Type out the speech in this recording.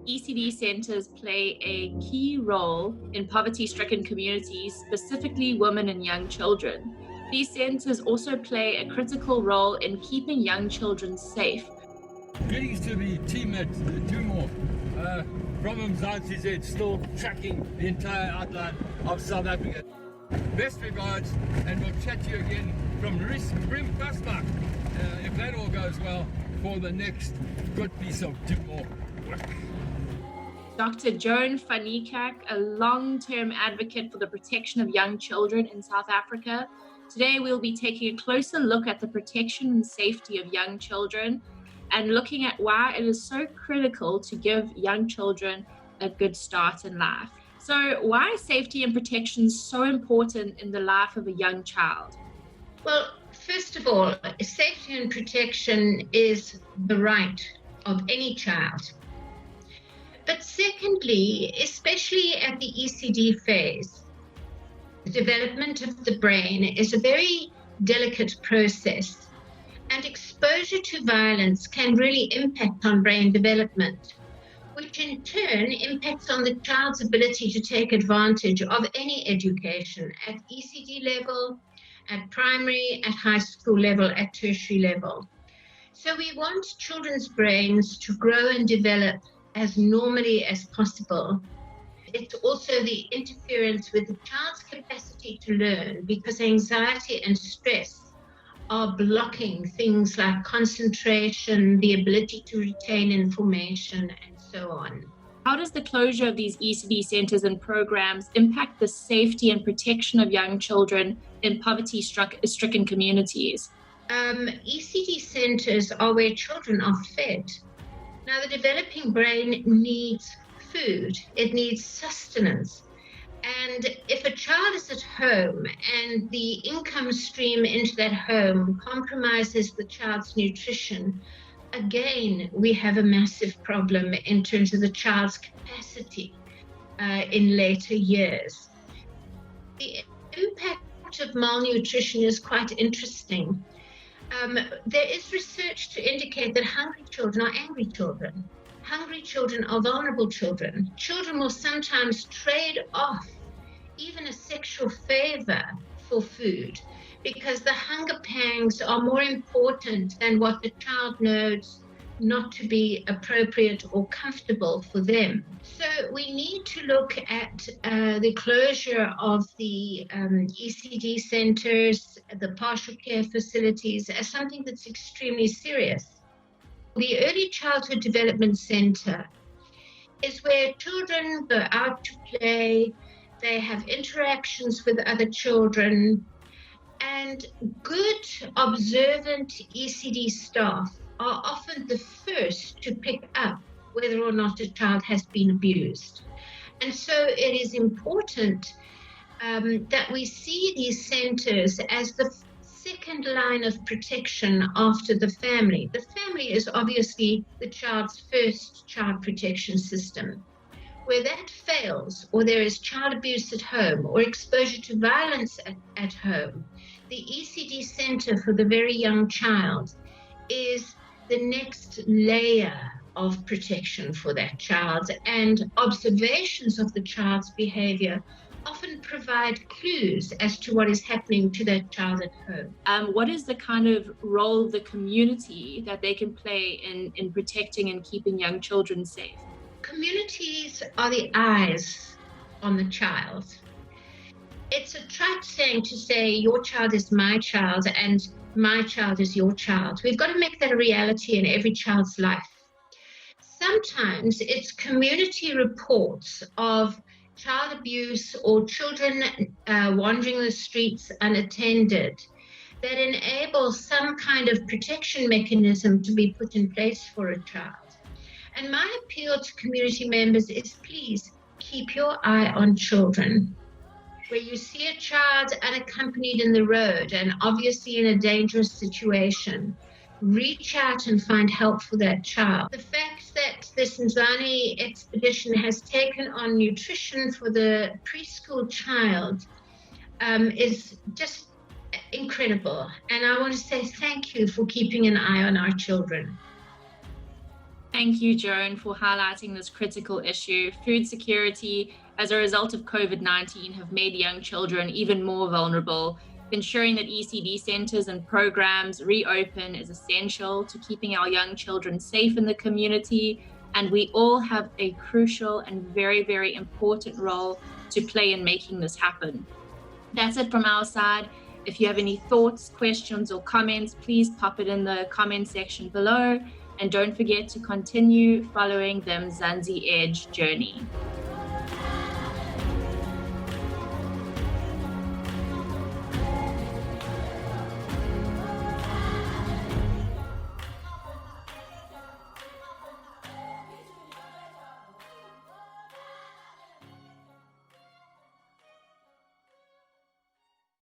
ECD centres play a key role in poverty-stricken communities, specifically women and young children. These centres also play a critical role in keeping young children safe. Greetings to the team at two more from Mzansi Edge, still tracking the entire outline of South Africa. Best regards, and we'll chat to you again from Rimpasma, if that all goes well, for the next good piece of two more work. Dr Joan Van Niekerk, a long-term advocate for the protection of young children in South Africa. Today we'll be taking a closer look at the protection and safety of young children and looking at why it is so critical to give young children a good start in life. So why is safety and protection so important in the life of a young child? Well, first of all, safety and protection is the right of any child. But secondly, especially at the ECD phase, the development of the brain is a very delicate process, and exposure to violence can really impact on brain development, which in turn impacts on the child's ability to take advantage of any education at ECD level, at primary, at high school level, at tertiary level. So we want children's brains to grow and develop as normally as possible. It's also the interference with the child's capacity to learn, because anxiety and stress are blocking things like concentration, the ability to retain information, and so on. How does the closure of these ECD centres and programs impact the safety and protection of young children in poverty-stricken communities? ECD centres are where children are fed. Now, the developing brain needs food, it needs sustenance. And if a child is at home and the income stream into that home compromises the child's nutrition, again, we have a massive problem in terms of the child's capacity in later years. The impact of malnutrition is quite interesting. There is research to indicate that hungry children are angry children. Hungry children are vulnerable children. Children will sometimes trade off even a sexual favor for food because the hunger pangs are more important than what the child knows not to be appropriate or comfortable for them. So we need to look at the closure of the ECD centres, the partial care facilities, as something that's extremely serious. The Early Childhood Development Centre is where children go out to play, they have interactions with other children, and good, observant ECD staff are often the first to pick up whether or not a child has been abused. And so it is important that we see these centres as the second line of protection after the family. The family is obviously the child's first child protection system. Where that fails, or there is child abuse at home, or exposure to violence at home, the ECD centre for the very young child is the next layer of protection for that child, and observations of the child's behaviour often provide clues as to what is happening to that child at home. What is the kind of role of the community that they can play in protecting and keeping young children safe? Communities are the eyes on the child. It's a trite saying to say your child is my child and my child is your child. We've got to make that a reality in every child's life. Sometimes it's community reports of child abuse or children wandering the streets unattended that enable some kind of protection mechanism to be put in place for a child. And my appeal to community members is, please keep your eye on children. Where you see a child unaccompanied in the road and obviously in a dangerous situation, reach out and find help for that child. The fact that this Mzansi expedition has taken on nutrition for the preschool child is just incredible. And I want to say thank you for keeping an eye on our children. thank you, Joan, for highlighting this critical issue. Food security as a result of COVID-19 have made young children even more vulnerable. Ensuring that ECD centres and programs reopen is essential to keeping our young children safe in the community, and we all have a crucial and very, very important role to play in making this happen. That's it from our side. If you have any thoughts, questions, or comments, please pop it in the comment section below, and don't forget to continue following the Mzansi Edge journey.